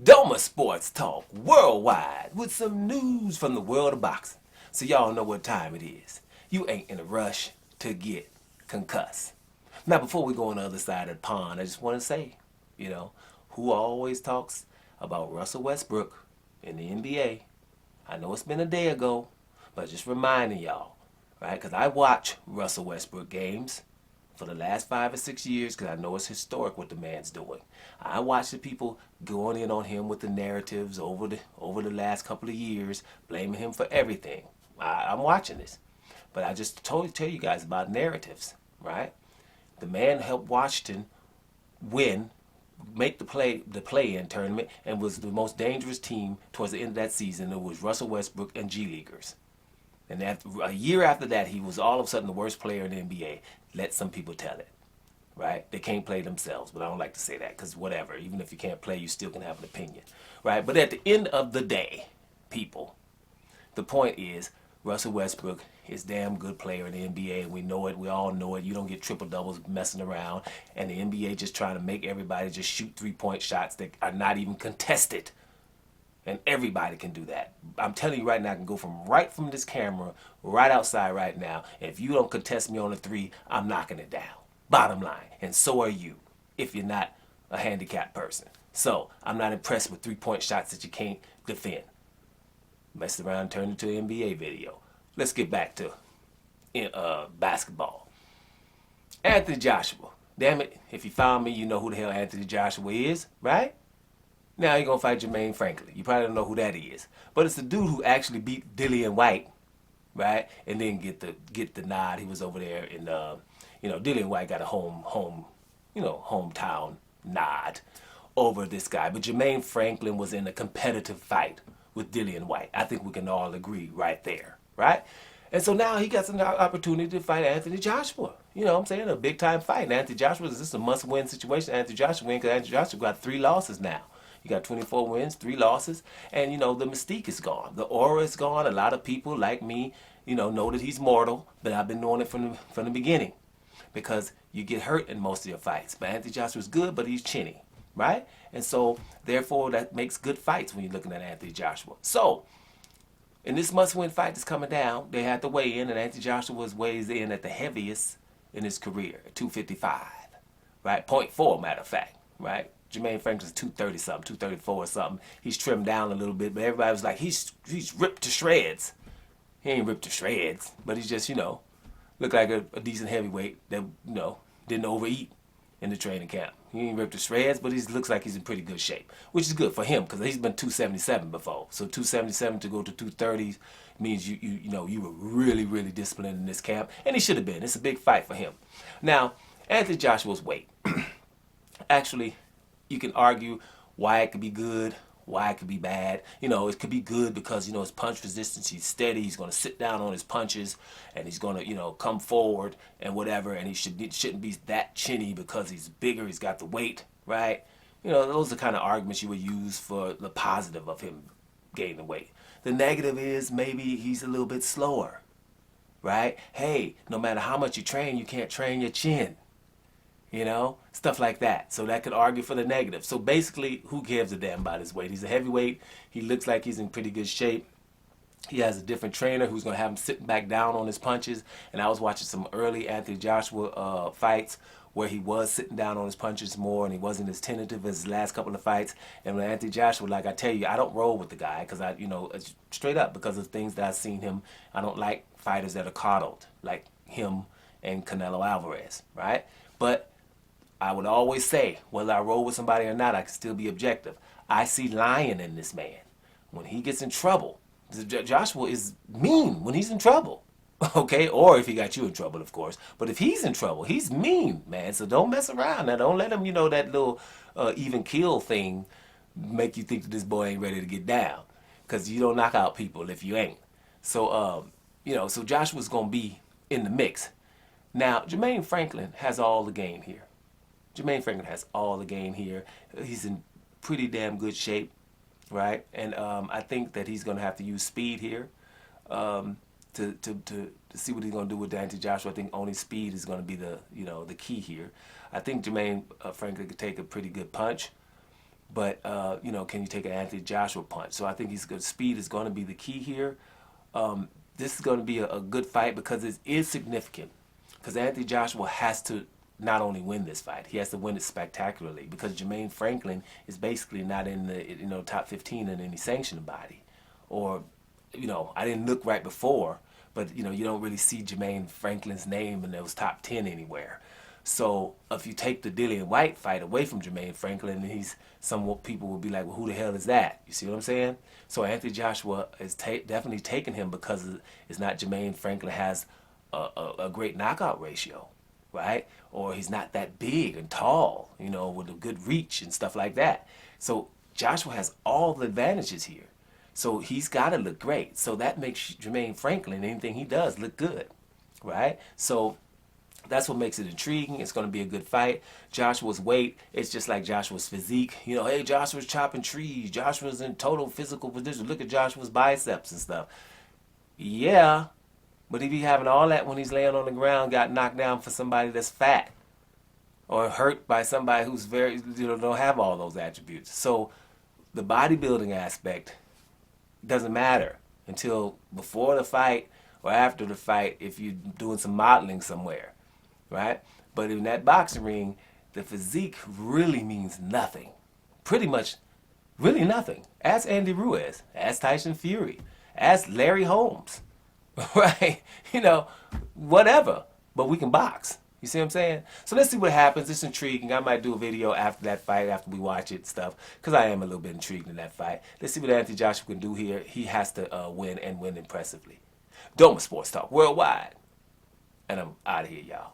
Doma Sports Talk worldwide with some news from the world of boxing. So y'all know what time it is. You ain't in a rush to get concussed. Now before we go on the other side of the pond, I just want to say, you know, who always talks about Russell Westbrook in the NBA? I know it's been a day ago, but just reminding y'all, right? Because I watch Russell Westbrook games for the last 5 or 6 years because I know it's historic what the man's doing. I watch the people going in on him with the narratives over the last couple of years, blaming him for everything. I'm watching this, but I just tell you guys about narratives, right? The man helped Washington win, make the play-in tournament, and was the most dangerous team towards the end of that season. It was Russell Westbrook and G Leaguers. And a year after that, he was all of a sudden the worst player in the NBA. Let some people tell it, right? They can't play themselves, but I don't like to say that because whatever. Even if you can't play, you still can have an opinion, right? But at the end of the day, people, the point is Russell Westbrook is a damn good player in the NBA, and we know it. We all know it. You don't get triple doubles messing around, and the NBA just trying to make everybody just shoot 3-point shots that are not even contested. And everybody can do that. I'm telling you right now, I can go from this camera right outside right now. And if you don't contest me on a three, I'm knocking it down. Bottom line. And so are you, if you're not a handicapped person. So I'm not impressed with 3-point shots that you can't defend. Messed around, turned into an NBA video. Let's get back to basketball. Anthony Joshua. Damn it, if you found me, you know who the hell Anthony Joshua is, right? Now you're gonna fight Jermaine Franklin. You probably don't know who that is, but it's the dude who actually beat Dillian White, right? And then get the nod. He was over there in Dillian White got a hometown nod over this guy. But Jermaine Franklin was in a competitive fight with Dillian White. I think we can all agree right there, right? And so now he gets an opportunity to fight Anthony Joshua. You know what I'm saying? A big time fight. And Anthony Joshua, is this a must win situation? Anthony Joshua win because Anthony Joshua got 3 losses now. You got 24 wins, 3 losses, and the mystique is gone. The aura is gone. A lot of people like me, know that he's mortal, but I've been knowing it from the beginning because you get hurt in most of your fights. But Anthony Joshua's good, but he's chinny, right? And so, therefore, that makes good fights when you're looking at Anthony Joshua. So, in this must-win fight that's coming down, they had to weigh in, and Anthony Joshua weighs in at the heaviest in his career, 255, right? Point 0.4, matter of fact, right? Jermaine Franklin's 230 something, 234 or something. He's trimmed down a little bit, but everybody was like, he's ripped to shreds. He ain't ripped to shreds, but he's just, looked like a decent heavyweight that, didn't overeat in the training camp. He ain't ripped to shreds, but he looks like he's in pretty good shape, which is good for him because he's been 277 before. So 277 to go to 230 means you were really, really disciplined in this camp, and he should have been. It's a big fight for him. Now, Anthony Joshua's weight. Actually, you can argue why it could be good, why it could be bad. It could be good because, his punch resistance, he's steady, he's going to sit down on his punches, and he's going to, come forward and whatever, and he shouldn't be that chinny because he's bigger, he's got the weight, right? Those are the kind of arguments you would use for the positive of him gaining weight. The negative is maybe he's a little bit slower, right? Hey, no matter how much you train, you can't train your chin. Stuff like that. So that could argue for the negative. So basically, who gives a damn about his weight? He's a heavyweight. He looks like he's in pretty good shape. He has a different trainer who's going to have him sitting back down on his punches. And I was watching some early Anthony Joshua fights where he was sitting down on his punches more and he wasn't as tentative as his last couple of fights. And when Anthony Joshua, like I tell you, I don't roll with the guy because straight up because of things that I've seen him. I don't like fighters that are coddled like him and Canelo Alvarez, right? But I would always say, whether I roll with somebody or not, I can still be objective. I see lion in this man. When he gets in trouble, Joshua is mean when he's in trouble. Okay? Or if he got you in trouble, of course. But if he's in trouble, he's mean, man. So don't mess around. Now, don't let him, that little even kill thing make you think that this boy ain't ready to get down. Because you don't knock out people if you ain't. So, so Joshua's going to be in the mix. Now, Jermaine Franklin has all the game here. Jermaine Franklin has all the game here. He's in pretty damn good shape, right? And I think that he's going to have to use speed here to see what he's going to do with Anthony Joshua. I think only speed is going to be the key here. I think Jermaine Franklin could take a pretty good punch, but you know, can you take an Anthony Joshua punch? So I think he's good. Speed is going to be the key here. This is going to be a good fight because it is significant. Because Anthony Joshua has to not only win this fight, he has to win it spectacularly. Because Jermaine Franklin is basically not in the top 15 in any sanctioned body, or I didn't look right before, but you don't really see Jermaine Franklin's name in those top 10 anywhere. So if you take the Dillian White fight away from Jermaine Franklin, he's somewhat, people will be like, well, who the hell is that? You see what I'm saying? So Anthony Joshua is definitely taking him because it's not Jermaine Franklin has a great knockout ratio, right? Or he's not that big and tall, with a good reach and stuff like that. So Joshua has all the advantages here. So he's got to look great. So that makes Jermaine Franklin, anything he does, look good, right? So that's what makes it intriguing. It's going to be a good fight. Joshua's weight, it's just like Joshua's physique. Hey, Joshua's chopping trees. Joshua's in total physical position. Look at Joshua's biceps and stuff. Yeah, but he be having all that when he's laying on the ground, got knocked down for somebody that's fat or hurt by somebody who's very, don't have all those attributes. So the bodybuilding aspect doesn't matter until before the fight or after the fight if you're doing some modeling somewhere. Right? But in that boxing ring, the physique really means nothing. Pretty much, really nothing. Ask Andy Ruiz. Ask Tyson Fury. Ask Larry Holmes. Right? Whatever. But we can box. You see what I'm saying? So let's see what happens. It's intriguing. I might do a video after that fight, after we watch it and stuff, because I am a little bit intrigued in that fight. Let's see what Anthony Joshua can do here. He has to win and win impressively. Doma Sports Talk Worldwide. And I'm out of here, y'all.